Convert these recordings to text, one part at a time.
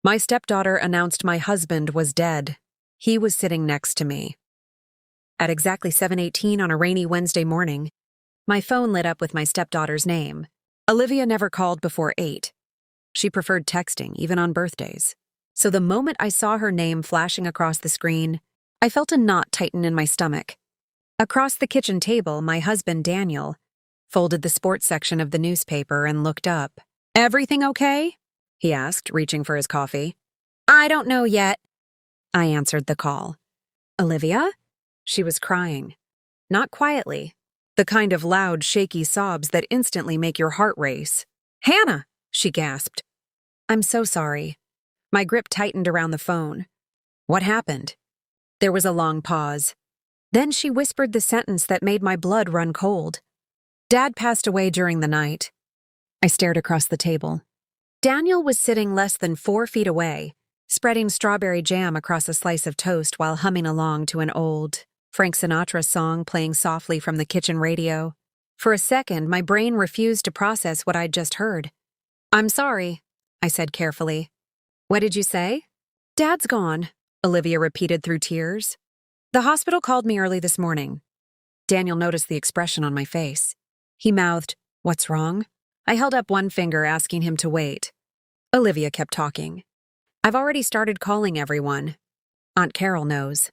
My stepdaughter announced my husband was dead. He was sitting next to me. At exactly 7:18 on a rainy Wednesday morning, my phone lit up with my stepdaughter's name. Olivia never called before 8. She preferred texting, even on birthdays. So the moment I saw her name flashing across the screen, I felt a knot tighten in my stomach. Across the kitchen table, my husband, Daniel, folded the sports section of the newspaper and looked up. "Everything okay?" he asked, reaching for his coffee. "I don't know yet," I answered the call. "Olivia?" She was crying. Not quietly. The kind of loud, shaky sobs that instantly make your heart race. "Hannah!" she gasped. "I'm so sorry." My grip tightened around the phone. "What happened?" There was a long pause. Then she whispered the sentence that made my blood run cold. "Dad passed away during the night." I stared across the table. Daniel was sitting less than 4 feet away, spreading strawberry jam across a slice of toast while humming along to an old Frank Sinatra song playing softly from the kitchen radio. For a second, my brain refused to process what I'd just heard. "I'm sorry," I said carefully. "What did you say?" "Dad's gone," Olivia repeated through tears. "The hospital called me early this morning." Daniel noticed the expression on my face. He mouthed, "What's wrong?" I held up one finger, asking him to wait. Olivia kept talking. "I've already started calling everyone. Aunt Carol knows.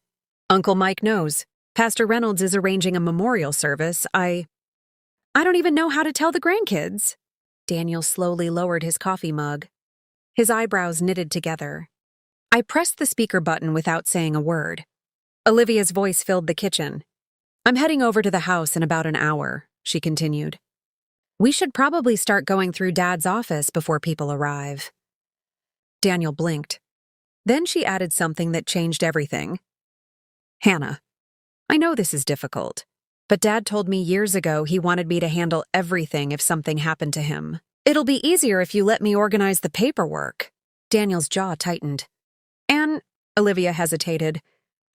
Uncle Mike knows. Pastor Reynolds is arranging a memorial service. I don't even know how to tell the grandkids." Daniel slowly lowered his coffee mug. His eyebrows knitted together. I pressed the speaker button without saying a word. Olivia's voice filled the kitchen. "I'm heading over to the house in about an hour," she continued. "We should probably start going through Dad's office before people arrive." Daniel blinked. Then she added something that changed everything. "Hannah, I know this is difficult, but Dad told me years ago he wanted me to handle everything if something happened to him. It'll be easier if you let me organize the paperwork." Daniel's jaw tightened. "And," Olivia hesitated,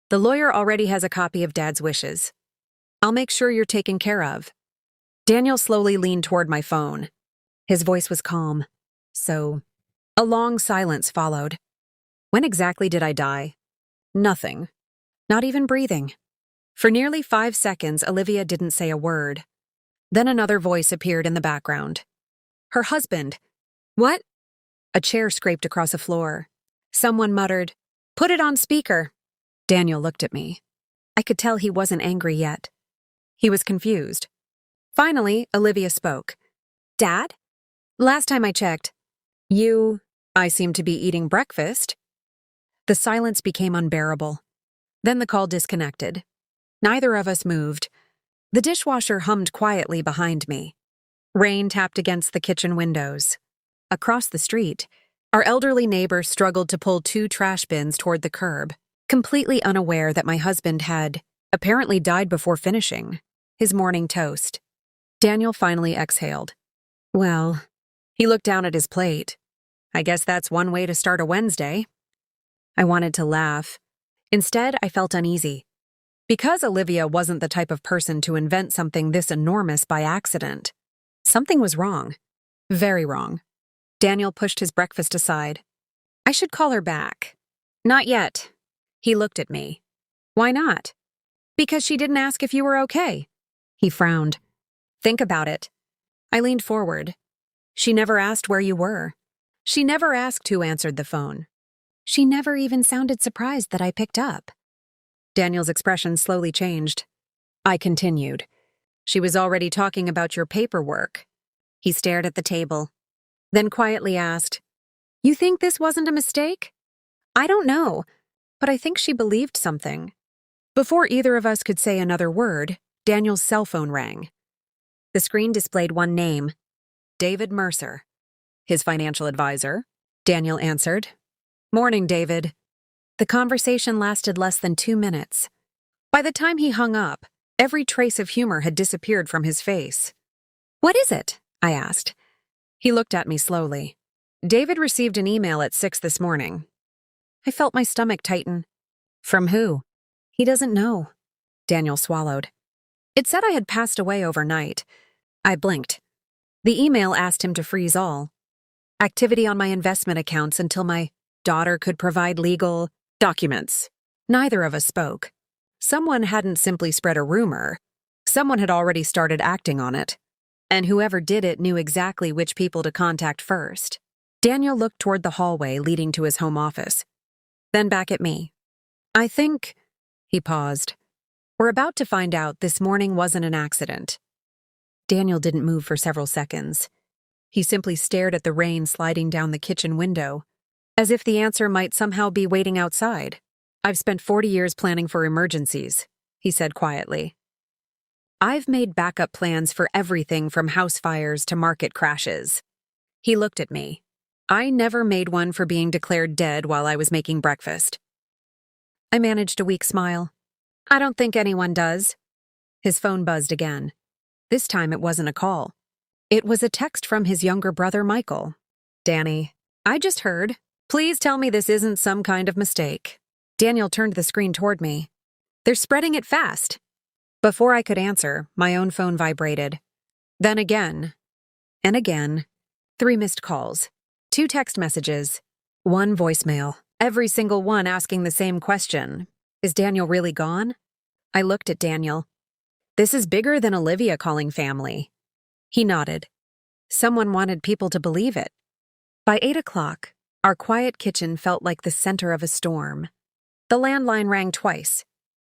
"the lawyer already has a copy of Dad's wishes. I'll make sure you're taken care of." Daniel slowly leaned toward my phone. His voice was calm. "So," a long silence followed. "When exactly did I die?" "Nothing. Not even breathing." For nearly 5 seconds, Olivia didn't say a word. Then another voice appeared in the background. "Her husband." "What?" A chair scraped across a floor. Someone muttered, "Put it on speaker." Daniel looked at me. I could tell he wasn't angry yet. He was confused. Finally, Olivia spoke. "Dad? Last time I checked." I seem to be eating breakfast." The silence became unbearable. Then the call disconnected. Neither of us moved. The dishwasher hummed quietly behind me. Rain tapped against the kitchen windows. Across the street, our elderly neighbor struggled to pull 2 trash bins toward the curb, completely unaware that my husband had apparently died before finishing his morning toast. Daniel finally exhaled. "Well," he looked down at his plate. "I guess that's one way to start a Wednesday." I wanted to laugh. Instead, I felt uneasy. Because Olivia wasn't the type of person to invent something this enormous by accident. Something was wrong. Very wrong. Daniel pushed his breakfast aside. "I should call her back." "Not yet." He looked at me. "Why not?" "Because she didn't ask if you were okay." He frowned. "Think about it." I leaned forward. "She never asked where you were. She never asked who answered the phone. She never even sounded surprised that I picked up." Daniel's expression slowly changed. I continued. "She was already talking about your paperwork." He stared at the table, then quietly asked, "You think this wasn't a mistake?" "I don't know, but I think she believed something." Before either of us could say another word, Daniel's cell phone rang. The screen displayed one name, David Mercer. "His financial advisor," Daniel answered. "Morning, David." The conversation lasted less than 2 minutes. By the time he hung up, every trace of humor had disappeared from his face. "What is it?" I asked. He looked at me slowly. "David received an email at 6 this morning." I felt my stomach tighten. "From who?" "He doesn't know." Daniel swallowed. "It said I had passed away overnight." I blinked. The email asked him to freeze all activity on my investment accounts until my daughter could provide legal documents. Neither of us spoke. Someone hadn't simply spread a rumor. Someone had already started acting on it. And whoever did it knew exactly which people to contact first. Daniel looked toward the hallway leading to his home office, then back at me. I think, he paused. We're about to find out this morning wasn't an accident. Daniel didn't move for several seconds. He simply stared at the rain sliding down the kitchen window, as if the answer might somehow be waiting outside. I've spent 40 years planning for emergencies, he said quietly. I've made backup plans for everything from house fires to market crashes. He looked at me. I never made one for being declared dead while I was making breakfast. I managed a weak smile. I don't think anyone does. His phone buzzed again. This time it wasn't a call. It was a text from his younger brother, Michael. Danny, I just heard. Please tell me this isn't some kind of mistake. Daniel turned the screen toward me. They're spreading it fast. Before I could answer, my own phone vibrated. Then again, and again. 3 missed calls, 2 text messages, 1 voicemail, every single one asking the same question. Is Daniel really gone? I looked at Daniel. This is bigger than Olivia calling family. He nodded. Someone wanted people to believe it. By 8 o'clock, our quiet kitchen felt like the center of a storm. The landline rang twice.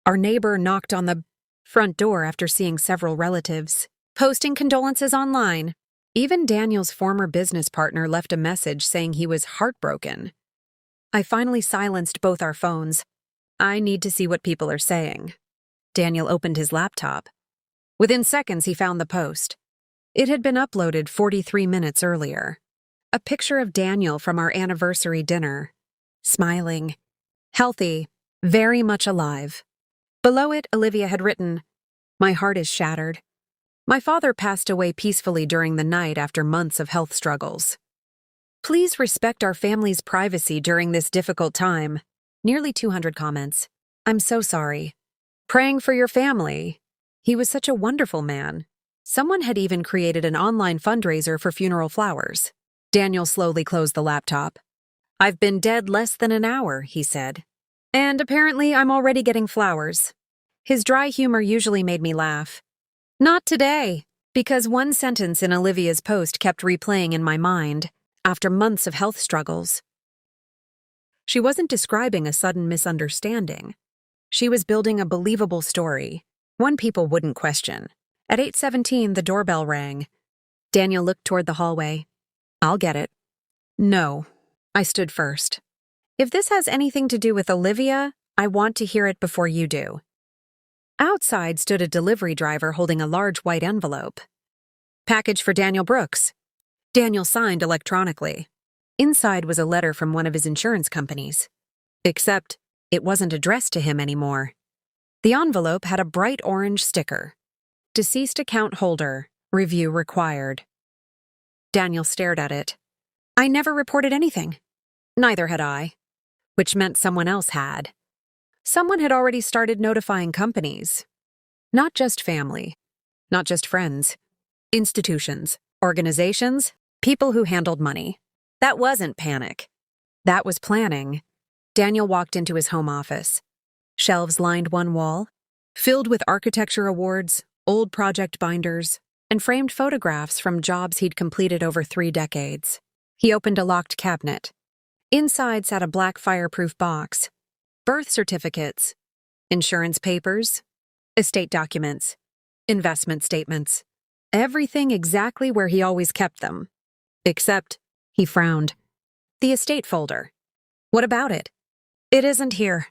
Our neighbor knocked on the front door after seeing several relatives, posting condolences online. Even Daniel's former business partner left a message saying he was heartbroken. I finally silenced both our phones. I need to see what people are saying. Daniel opened his laptop. Within seconds, he found the post. It had been uploaded 43 minutes earlier. A picture of Daniel from our anniversary dinner. Smiling. Healthy. Very much alive. Below it, Olivia had written, "My heart is shattered. My father passed away peacefully during the night after months of health struggles. Please respect our family's privacy during this difficult time." Nearly 200 comments. I'm so sorry. Praying for your family. He was such a wonderful man. Someone had even created an online fundraiser for funeral flowers. Daniel slowly closed the laptop. I've been dead less than an hour, he said. And apparently I'm already getting flowers. His dry humor usually made me laugh. Not today, because one sentence in Olivia's post kept replaying in my mind after months of health struggles. She wasn't describing a sudden misunderstanding. She was building a believable story, one people wouldn't question. At 8:17, the doorbell rang. Daniel looked toward the hallway. I'll get it. No. I stood first. If this has anything to do with Olivia, I want to hear it before you do. Outside stood a delivery driver holding a large white envelope. Package for Daniel Brooks. Daniel signed electronically. Inside was a letter from one of his insurance companies. Except, it wasn't addressed to him anymore. The envelope had a bright orange sticker. Deceased account holder. Review required. Daniel stared at it. I never reported anything. Neither had I. Which meant someone else had. Someone had already started notifying companies. Not just family. Not just friends. Institutions. Organizations. People who handled money. That wasn't panic. That was planning. Daniel walked into his home office. Shelves lined one wall, filled with architecture awards, old project binders, and framed photographs from jobs he'd completed over 3 decades. He opened a locked cabinet. Inside sat a black fireproof box. Birth certificates, insurance papers, estate documents, investment statements. Everything exactly where he always kept them. Except, he frowned. The estate folder. What about it? It isn't here.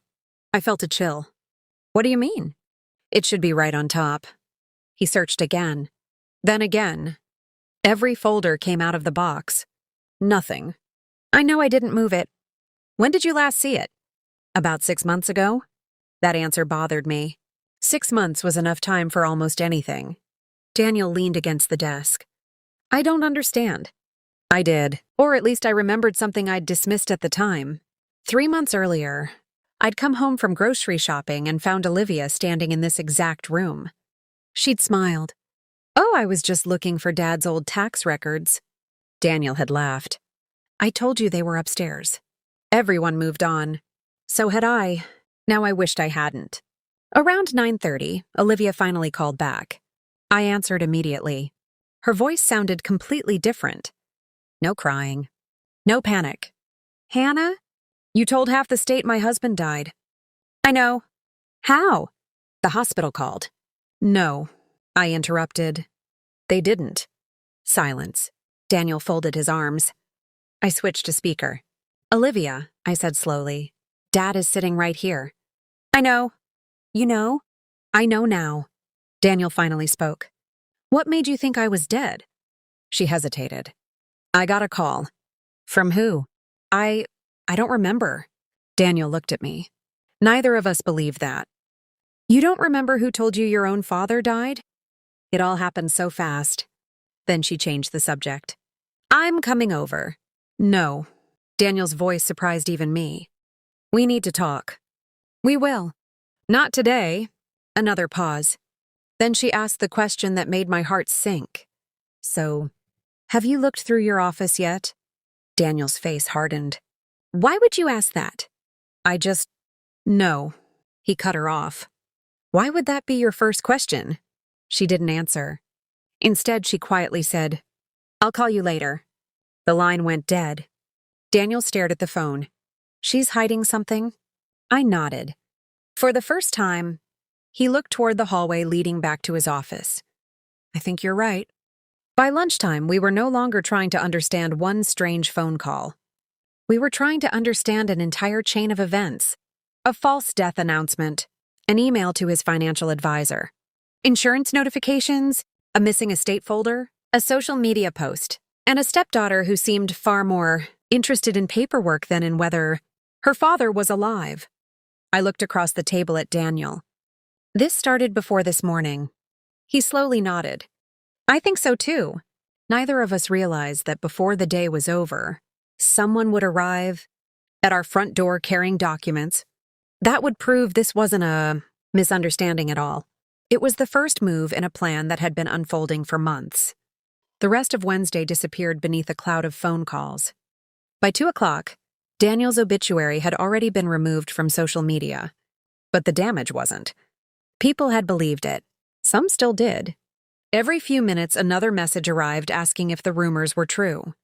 I felt a chill. What do you mean? It should be right on top. He searched again. Then again. Every folder came out of the box. Nothing. I know I didn't move it. When did you last see it? About 6 months ago? That answer bothered me. 6 months was enough time for almost anything. Daniel leaned against the desk. I don't understand. I did, or at least I remembered something I'd dismissed at the time. 3 months earlier, I'd come home from grocery shopping and found Olivia standing in this exact room. She'd smiled. Oh, I was just looking for Dad's old tax records. Daniel had laughed. I told you they were upstairs. Everyone moved on. So had I. Now I wished I hadn't. Around 9:30, Olivia finally called back. I answered immediately. Her voice sounded completely different. No crying. No panic. Hannah? You told half the state my husband died. I know. How? The hospital called. No, I interrupted. They didn't. Silence. Daniel folded his arms. I switched to speaker. Olivia, I said slowly. Dad is sitting right here. I know. You know? I know now. Daniel finally spoke. What made you think I was dead? She hesitated. I got a call. From who? I don't remember. Daniel looked at me. Neither of us believed that. You don't remember who told you your own father died? It all happened so fast. Then she changed the subject. I'm coming over. No. Daniel's voice surprised even me. We need to talk. We will. Not today. Another pause. Then she asked the question that made my heart sink. So, have you looked through your office yet? Daniel's face hardened. Why would you ask that? No. He cut her off. Why would that be your first question? She didn't answer. Instead, she quietly said, I'll call you later. The line went dead. Daniel stared at the phone. She's hiding something? I nodded. For the first time, he looked toward the hallway leading back to his office. I think you're right. By lunchtime, we were no longer trying to understand one strange phone call. We were trying to understand an entire chain of events. A false death announcement, an email to his financial advisor, insurance notifications, a missing estate folder, a social media post, and a stepdaughter who seemed far more interested in paperwork than in whether her father was alive. I looked across the table at Daniel. This started before this morning. He slowly nodded. I think so too. Neither of us realized that before the day was over, someone would arrive at our front door carrying documents. That would prove this wasn't a misunderstanding at all. It was the first move in a plan that had been unfolding for months. The rest of Wednesday disappeared beneath a cloud of phone calls. By 2 o'clock, Daniel's obituary had already been removed from social media. But the damage wasn't. People had believed it. Some still did. Every few minutes, another message arrived asking if the rumors were true.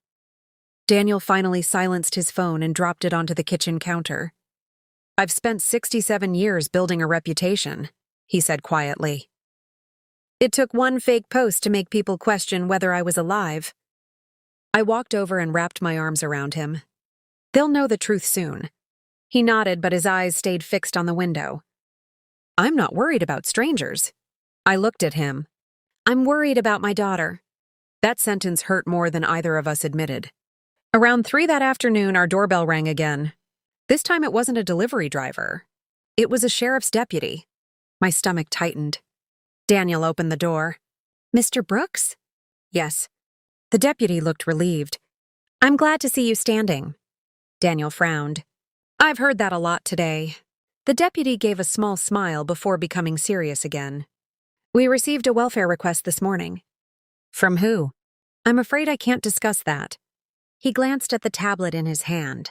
Daniel finally silenced his phone and dropped it onto the kitchen counter. I've spent 67 years building a reputation, he said quietly. It took one fake post to make people question whether I was alive. I walked over and wrapped my arms around him. They'll know the truth soon. He nodded, but his eyes stayed fixed on the window. I'm not worried about strangers. I looked at him. I'm worried about my daughter. That sentence hurt more than either of us admitted. Around 3 that afternoon, our doorbell rang again. This time it wasn't a delivery driver. It was a sheriff's deputy. My stomach tightened. Daniel opened the door. Mr. Brooks? Yes. The deputy looked relieved. I'm glad to see you standing. Daniel frowned. I've heard that a lot today. The deputy gave a small smile before becoming serious again. We received a welfare request this morning. From who? I'm afraid I can't discuss that. He glanced at the tablet in his hand.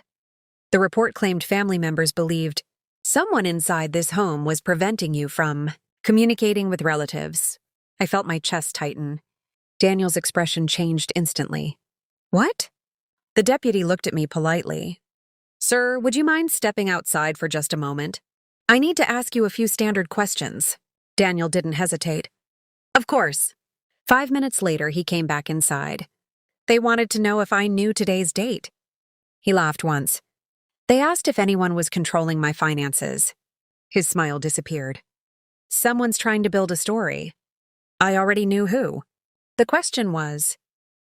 The report claimed family members believed someone inside this home was preventing you from communicating with relatives. I felt my chest tighten. Daniel's expression changed instantly. What? The deputy looked at me politely. Sir, would you mind stepping outside for just a moment? I need to ask you a few standard questions. Daniel didn't hesitate. Of course. 5 minutes later, he came back inside. They wanted to know if I knew today's date. He laughed once. They asked if anyone was controlling my finances. His smile disappeared. Someone's trying to build a story. I already knew who. The question was,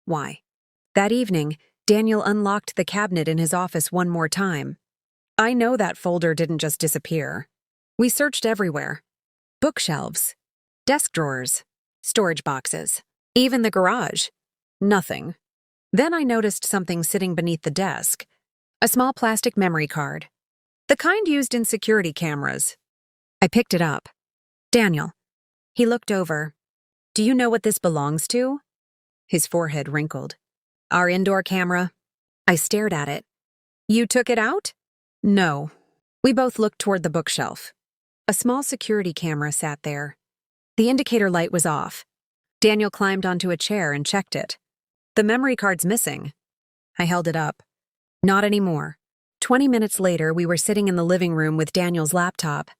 why? That evening, Daniel unlocked the cabinet in his office one more time. I know that folder didn't just disappear. We searched everywhere. Bookshelves, desk drawers, storage boxes, even the garage. Nothing. Then I noticed something sitting beneath the desk. A small plastic memory card. The kind used in security cameras. I picked it up. Daniel. He looked over. Do you know what this belongs to? His forehead wrinkled. Our indoor camera. I stared at it. You took it out? No. We both looked toward the bookshelf. A small security camera sat there. The indicator light was off. Daniel climbed onto a chair and checked it. The memory card's missing. I held it up. Not anymore. 20 minutes later, we were sitting in the living room with Daniel's laptop.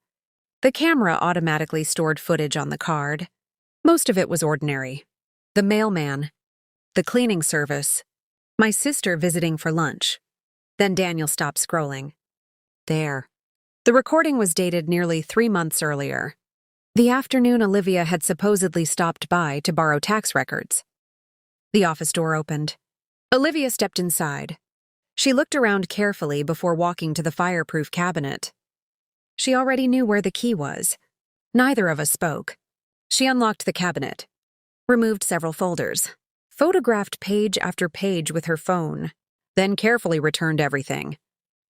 The camera automatically stored footage on the card. Most of it was ordinary. The mailman, the cleaning service, my sister visiting for lunch. Then Daniel stopped scrolling. There. The recording was dated nearly 3 months earlier. The afternoon Olivia had supposedly stopped by to borrow tax records. The office door opened. Olivia stepped inside. She looked around carefully before walking to the fireproof cabinet. She already knew where the key was. Neither of us spoke. She unlocked the cabinet, removed several folders, photographed page after page with her phone, then carefully returned everything.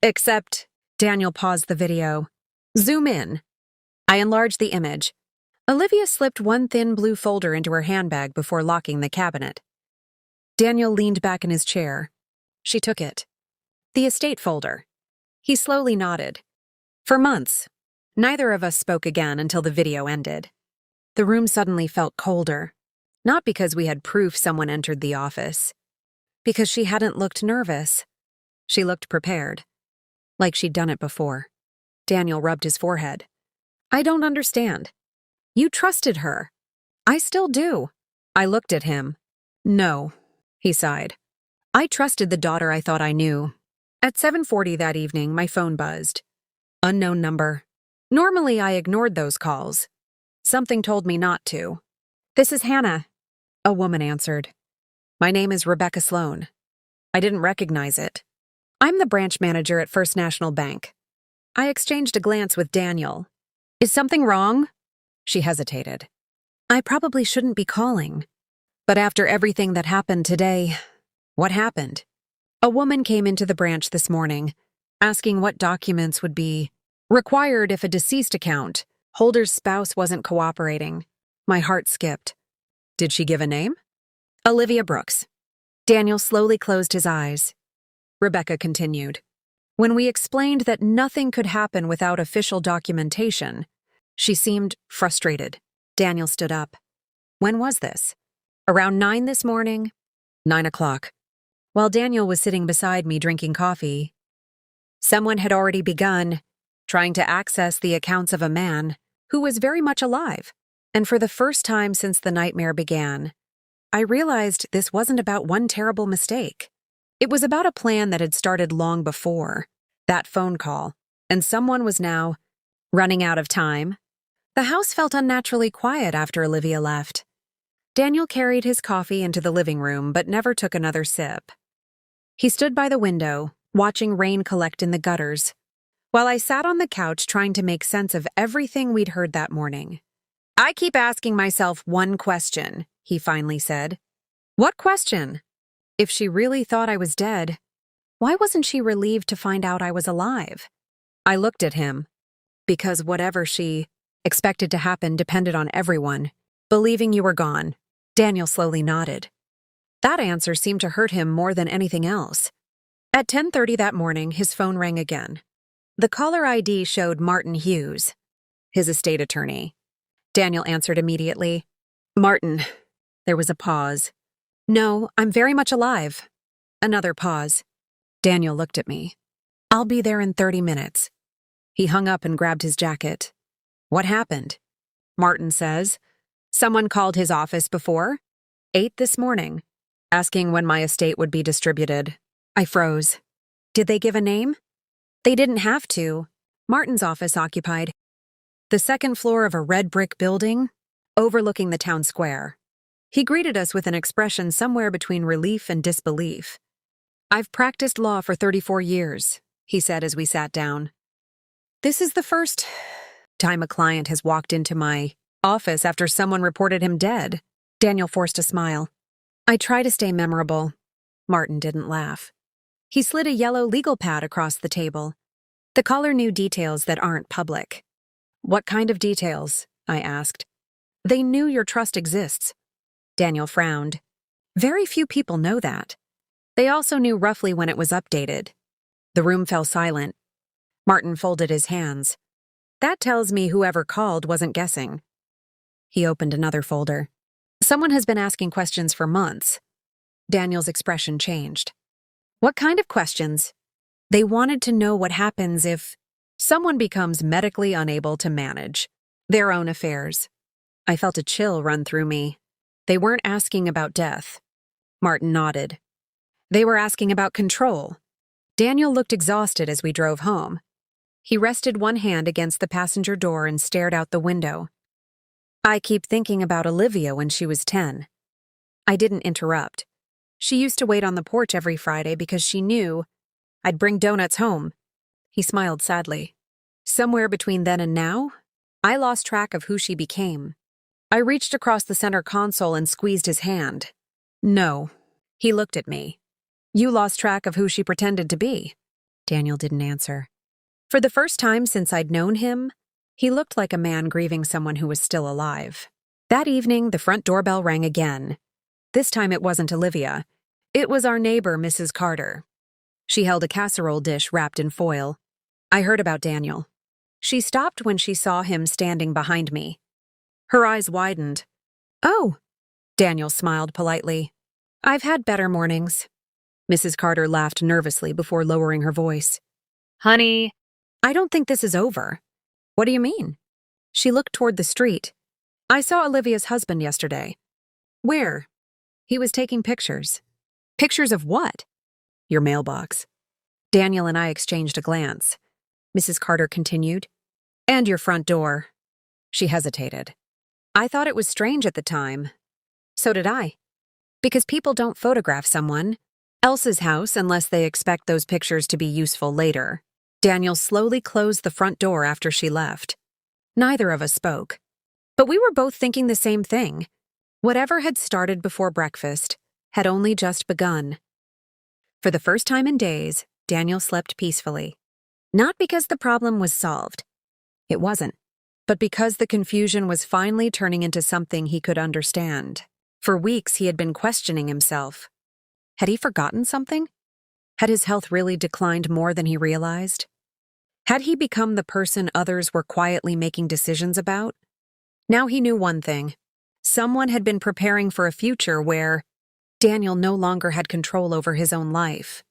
Except, Daniel paused the video. Zoom in. I enlarged the image. Olivia slipped one thin blue folder into her handbag before locking the cabinet. Daniel leaned back in his chair. She took it. The estate folder. He slowly nodded. For months, neither of us spoke again until the video ended. The room suddenly felt colder, not because we had proof someone entered the office, because she hadn't looked nervous. She looked prepared, like she'd done it before. Daniel rubbed his forehead. I don't understand. You trusted her. I still do. I looked at him. No, he sighed. I trusted the daughter I thought I knew. At 7:40 that evening, my phone buzzed. Unknown number. Normally, I ignored those calls. Something told me not to. This is Hannah, a woman answered. My name is Rebecca Sloan. I didn't recognize it. I'm the branch manager at First National Bank. I exchanged a glance with Daniel. Is something wrong? She hesitated. I probably shouldn't be calling. But after everything that happened today, what happened? A woman came into the branch this morning, asking what documents would be required if a deceased account holder's spouse wasn't cooperating. My heart skipped. Did she give a name? Olivia Brooks. Daniel slowly closed his eyes. Rebecca continued. When we explained that nothing could happen without official documentation, she seemed frustrated. Daniel stood up. When was this? Around 9 this morning? 9 o'clock. While Daniel was sitting beside me drinking coffee, someone had already begun trying to access the accounts of a man who was very much alive. And for the first time since the nightmare began, I realized this wasn't about one terrible mistake. It was about a plan that had started long before that phone call, and someone was now running out of time. The house felt unnaturally quiet after Olivia left. Daniel carried his coffee into the living room but never took another sip. He stood by the window, watching rain collect in the gutters, while I sat on the couch trying to make sense of everything we'd heard that morning. I keep asking myself one question, he finally said. What question? If she really thought I was dead, why wasn't she relieved to find out I was alive? I looked at him. Because whatever she expected to happen depended on everyone, believing you were gone. Daniel slowly nodded. That answer seemed to hurt him more than anything else. At 10:30 that morning, his phone rang again. The caller ID showed Martin Hughes, his estate attorney. Daniel answered immediately. Martin. There was a pause. No, I'm very much alive. Another pause. Daniel looked at me. I'll be there in 30 minutes. He hung up and grabbed his jacket. What happened? Martin says. Someone called his office before 8 this morning, asking when my estate would be distributed. I froze. Did they give a name? They didn't have to. Martin's office occupied the second floor of a red brick building overlooking the town square. He greeted us with an expression somewhere between relief and disbelief. I've practiced law for 34 years, he said as we sat down. This is the first time a client has walked into my office after someone reported him dead. Daniel forced a smile. I try to stay memorable. Martin didn't laugh. He slid a yellow legal pad across the table. The caller knew details that aren't public. What kind of details? I asked. They knew your trust exists. Daniel frowned. Very few people know that. They also knew roughly when it was updated. The room fell silent. Martin folded his hands. That tells me whoever called wasn't guessing. He opened another folder. Someone has been asking questions for months. Daniel's expression changed. What kind of questions? They wanted to know what happens if someone becomes medically unable to manage their own affairs. I felt a chill run through me. They weren't asking about death. Martin nodded. They were asking about control. Daniel looked exhausted as we drove home. He rested one hand against the passenger door and stared out the window. I keep thinking about Olivia when she was 10. I didn't interrupt. She used to wait on the porch every Friday because she knew I'd bring donuts home. He smiled sadly. Somewhere between then and now, I lost track of who she became. I reached across the center console and squeezed his hand. No. He looked at me. You lost track of who she pretended to be. Daniel didn't answer. For the first time since I'd known him, he looked like a man grieving someone who was still alive. That evening, the front doorbell rang again. This time it wasn't Olivia. It was our neighbor, Mrs. Carter. She held a casserole dish wrapped in foil. I heard about Daniel. She stopped when she saw him standing behind me. Her eyes widened. Oh, Daniel smiled politely. I've had better mornings. Mrs. Carter laughed nervously before lowering her voice. Honey, I don't think this is over. What do you mean? She looked toward the street. I saw Olivia's husband yesterday. Where? He was taking pictures. Pictures of what? Your mailbox. Daniel and I exchanged a glance. Mrs. Carter continued. And your front door. She hesitated. I thought it was strange at the time. So did I. Because people don't photograph someone else's house unless they expect those pictures to be useful later. Daniel slowly closed the front door after she left. Neither of us spoke. But we were both thinking the same thing. Whatever had started before breakfast had only just begun. For the first time in days, Daniel slept peacefully. Not because the problem was solved. It wasn't. But because the confusion was finally turning into something he could understand. For weeks he had been questioning himself. Had he forgotten something? Had his health really declined more than he realized? Had he become the person others were quietly making decisions about? Now he knew one thing. Someone had been preparing for a future where Daniel no longer had control over his own life.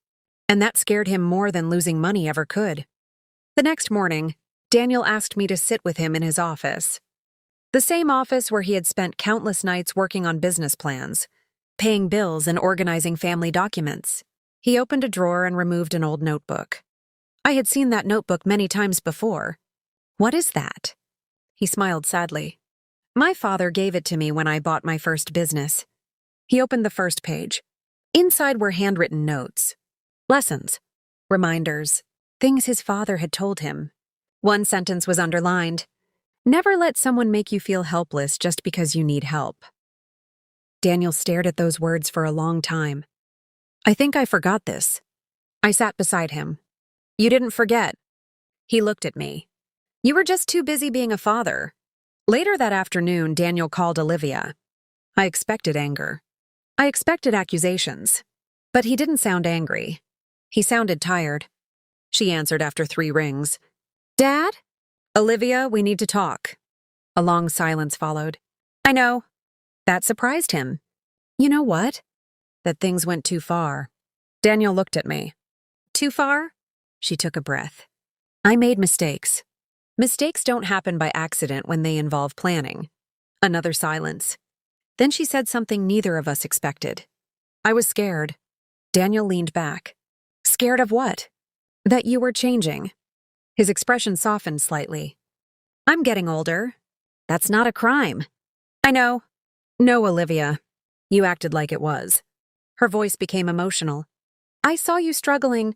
And that scared him more than losing money ever could. The next morning, Daniel asked me to sit with him in his office. The same office where he had spent countless nights working on business plans, paying bills and organizing family documents. He opened a drawer and removed an old notebook. I had seen that notebook many times before. What is that? He smiled sadly. My father gave it to me when I bought my first business. He opened the first page. Inside were handwritten notes. Lessons. Reminders. Things his father had told him. One sentence was underlined. Never let someone make you feel helpless just because you need help. Daniel stared at those words for a long time. I think I forgot this. I sat beside him. You didn't forget. He looked at me. You were just too busy being a father. Later that afternoon, Daniel called Olivia. I expected anger. I expected accusations. But he didn't sound angry. He sounded tired. She answered after 3 rings. Dad? Olivia, we need to talk. A long silence followed. I know. That surprised him. You know what? That things went too far. Daniel looked at me. Too far? She took a breath. I made mistakes. Mistakes don't happen by accident when they involve planning. Another silence. Then she said something neither of us expected. I was scared. Daniel leaned back. Scared of what? That you were changing. His expression softened slightly. I'm getting older. That's not a crime. I know. No, Olivia. You acted like it was. Her voice became emotional. I saw you struggling.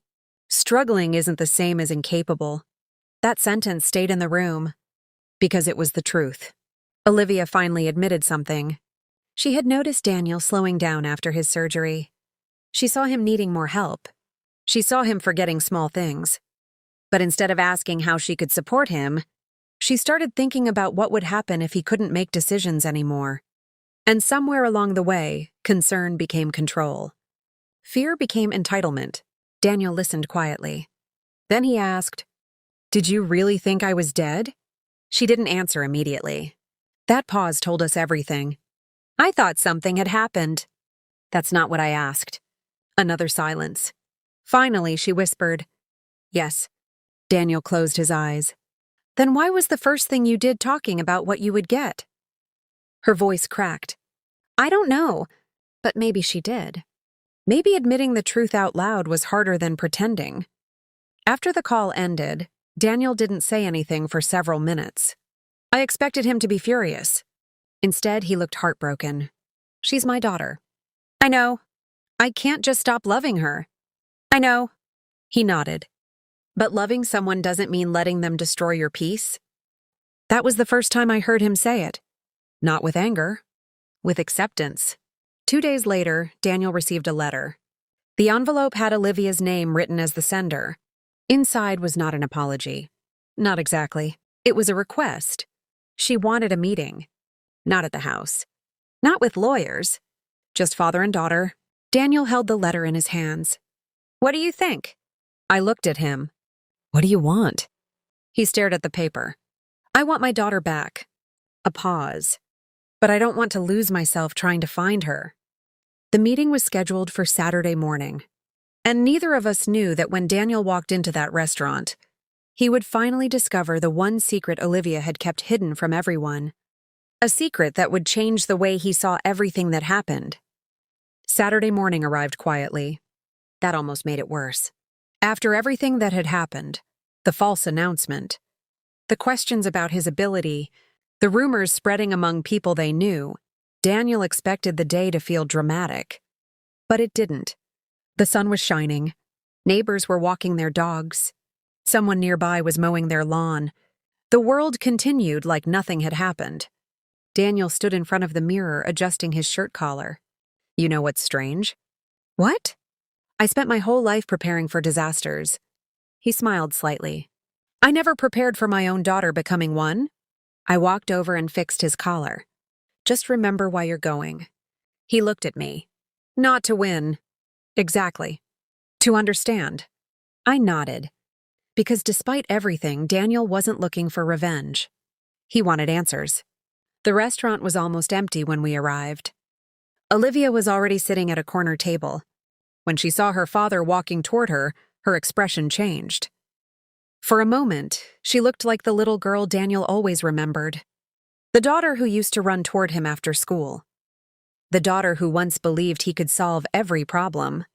Struggling isn't the same as incapable. That sentence stayed in the room. Because it was the truth. Olivia finally admitted something. She had noticed Daniel slowing down after his surgery. She saw him needing more help. She saw him forgetting small things. But instead of asking how she could support him, she started thinking about what would happen if he couldn't make decisions anymore. And somewhere along the way, concern became control. Fear became entitlement. Daniel listened quietly. Then he asked, "Did you really think I was dead?" She didn't answer immediately. That pause told us everything. I thought something had happened. That's not what I asked. Another silence. Finally, she whispered, "Yes." Daniel closed his eyes. "Then why was the first thing you did talking about what you would get?" Her voice cracked. "I don't know, but maybe she did. Maybe admitting the truth out loud was harder than pretending." After the call ended, Daniel didn't say anything for several minutes. I expected him to be furious. Instead, he looked heartbroken. "She's my daughter." "I know. I can't just stop loving her." "I know." He nodded. "But loving someone doesn't mean letting them destroy your peace." That was the first time I heard him say it. Not with anger, with acceptance. 2 days later, Daniel received a letter. The envelope had Olivia's name written as the sender. Inside was not an apology. Not exactly. It was a request. She wanted a meeting. Not at the house. Not with lawyers. Just father and daughter. Daniel held the letter in his hands. "What do you think?" I looked at him. "What do you want?" He stared at the paper. "I want my daughter back." A pause. "But I don't want to lose myself trying to find her." The meeting was scheduled for Saturday morning. And neither of us knew that when Daniel walked into that restaurant, he would finally discover the one secret Olivia had kept hidden from everyone. A secret that would change the way he saw everything that happened. Saturday morning arrived quietly. That almost made it worse. After everything that had happened, the false announcement, the questions about his ability, the rumors spreading among people they knew, Daniel expected the day to feel dramatic. But it didn't. The sun was shining. Neighbors were walking their dogs. Someone nearby was mowing their lawn. The world continued like nothing had happened. Daniel stood in front of the mirror adjusting his shirt collar. "You know what's strange?" "What?" "I spent my whole life preparing for disasters." He smiled slightly. "I never prepared for my own daughter becoming one." I walked over and fixed his collar. "Just remember why you're going." He looked at me. "Not to win." "Exactly. To understand." I nodded. Because despite everything, Daniel wasn't looking for revenge. He wanted answers. The restaurant was almost empty when we arrived. Olivia was already sitting at a corner table. When she saw her father walking toward her, her expression changed. For a moment, she looked like the little girl Daniel always remembered. The daughter who used to run toward him after school. The daughter who once believed he could solve every problem.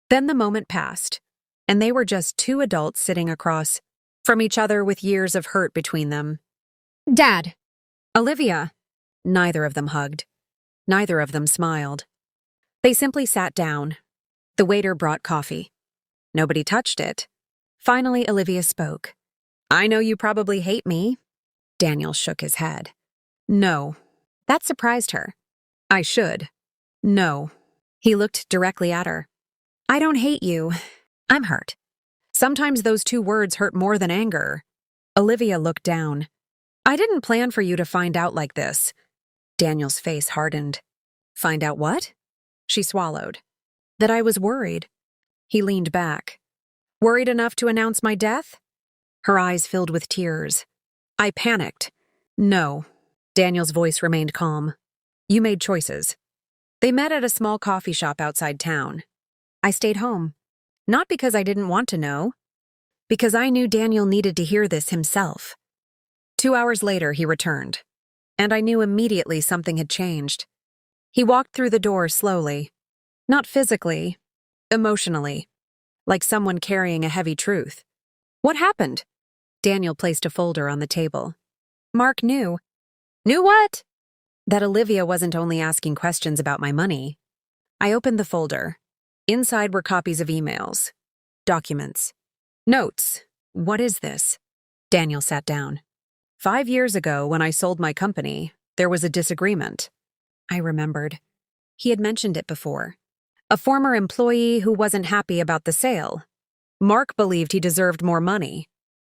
Then the moment passed, and they were just two adults sitting across from each other with years of hurt between them. "Dad!" "Olivia!" Neither of them hugged. Neither of them smiled. They simply sat down. The waiter brought coffee. Nobody touched it. Finally, Olivia spoke. "I know you probably hate me." Daniel shook his head. "No." That surprised her. "I should." "No." He looked directly at her. "I don't hate you. I'm hurt." Sometimes those two words hurt more than anger. Olivia looked down. "I didn't plan for you to find out like this." Daniel's face hardened. "Find out what?" She swallowed. "That I was worried." He leaned back. "Worried enough to announce my death?" Her eyes filled with tears. I panicked. "No." Daniel's voice remained calm. "You made choices." They met at a small coffee shop outside town. I stayed home. Not because I didn't want to know. Because I knew Daniel needed to hear this himself. 2 hours later, he returned. And I knew immediately something had changed. He walked through the door slowly. Not physically, emotionally. Like someone carrying a heavy truth. "What happened?" Daniel placed a folder on the table. Mark knew. "Knew what?" That Olivia wasn't only asking questions about my money. I opened the folder. Inside were copies of emails. Documents. Notes. "What is this?" Daniel sat down. 5 years ago, when I sold my company, there was a disagreement. I remembered. He had mentioned it before. A former employee who wasn't happy about the sale. Mark believed he deserved more money.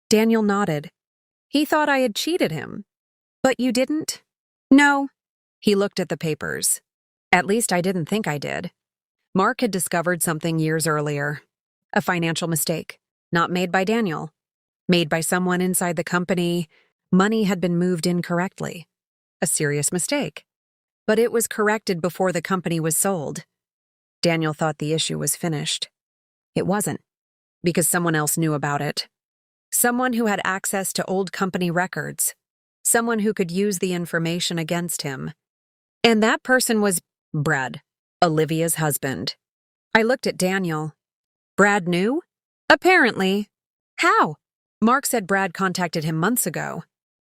Daniel nodded. He thought I had cheated him. "But you didn't?" "No." He looked at the papers. "At least I didn't think I did." Mark had discovered something years earlier. A financial mistake. Not made by Daniel. Made by someone inside the company. Money had been moved incorrectly. A serious mistake. But it was corrected before the company was sold. Daniel thought the issue was finished. It wasn't, because someone else knew about it. Someone who had access to old company records. Someone who could use the information against him. And that person was Brad, Olivia's husband. I looked at Daniel. Brad knew? Apparently. How? Mark said Brad contacted him months ago.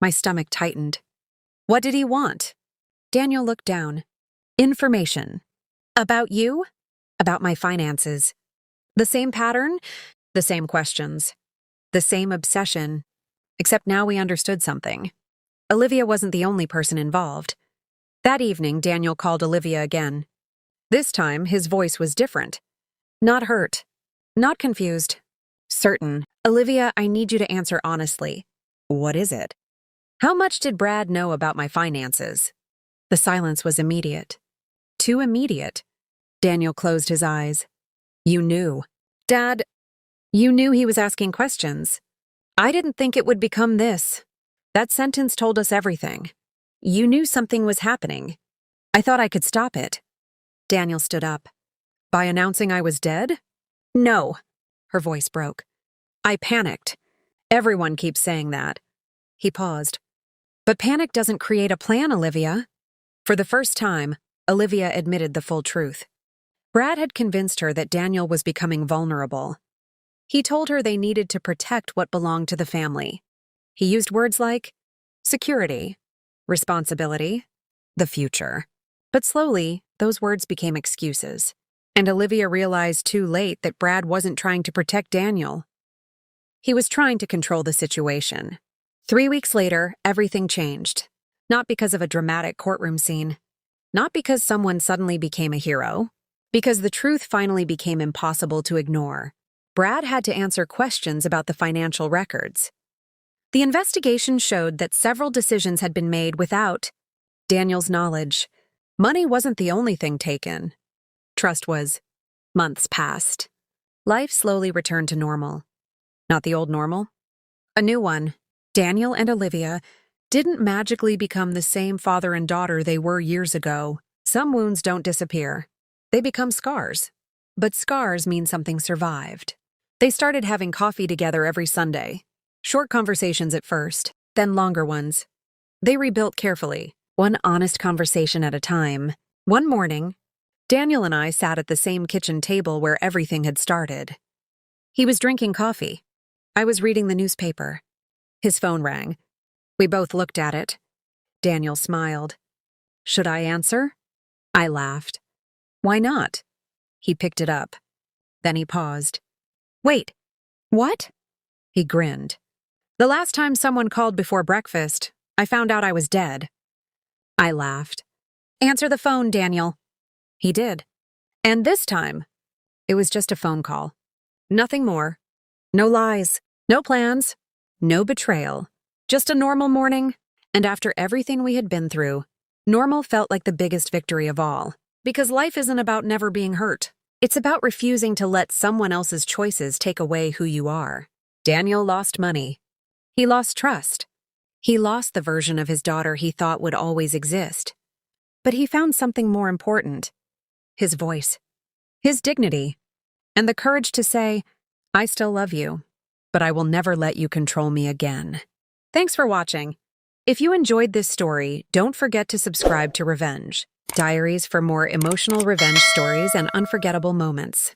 My stomach tightened. What did he want? Daniel looked down. Information. About you? About my finances. The same pattern? The same questions. The same obsession. Except now we understood something. Olivia wasn't the only person involved. That evening, Daniel called Olivia again. This time, his voice was different. Not hurt. Not confused. Certain. Olivia, I need you to answer honestly. What is it? How much did Brad know about my finances? The silence was immediate. Too immediate. Daniel closed his eyes. You knew. Dad, you knew he was asking questions. I didn't think it would become this. That sentence told us everything. You knew something was happening. I thought I could stop it. Daniel stood up. By announcing I was dead? No. Her voice broke. I panicked. Everyone keeps saying that. He paused. But panic doesn't create a plan, Olivia. For the first time, Olivia admitted the full truth. Brad had convinced her that Daniel was becoming vulnerable. He told her they needed to protect what belonged to the family. He used words like security, responsibility, the future. But slowly, those words became excuses. And Olivia realized too late that Brad wasn't trying to protect Daniel. He was trying to control the situation. 3 weeks later, everything changed. Not because of a dramatic courtroom scene. Not because someone suddenly became a hero. Because the truth finally became impossible to ignore. Brad had to answer questions about the financial records. The investigation showed that several decisions had been made without Daniel's knowledge. Money wasn't the only thing taken. Trust was. Months passed. Life slowly returned to normal. Not the old normal. A new one. Daniel and Olivia didn't magically become the same father and daughter they were years ago. Some wounds don't disappear. They become scars. But scars mean something survived. They started having coffee together every Sunday. Short conversations at first, then longer ones. They rebuilt carefully, one honest conversation at a time. One morning, Daniel and I sat at the same kitchen table where everything had started. He was drinking coffee. I was reading the newspaper. His phone rang. We both looked at it. Daniel smiled. Should I answer? I laughed. Why not? He picked it up. Then he paused. Wait, what? He grinned. The last time someone called before breakfast, I found out I was dead. I laughed. Answer the phone, Daniel. He did. And this time, it was just a phone call. Nothing more. No lies. No plans. No betrayal. Just a normal morning. And after everything we had been through, normal felt like the biggest victory of all. Because life isn't about never being hurt. It's about refusing to let someone else's choices take away who you are. Daniel lost money. He lost trust. He lost the version of his daughter he thought would always exist. But he found something more important. His voice. His dignity. And the courage to say, I still love you, but I will never let you control me again. Thanks for watching. If you enjoyed this story, don't forget to subscribe to Revenge. Diaries for more emotional revenge stories and unforgettable moments.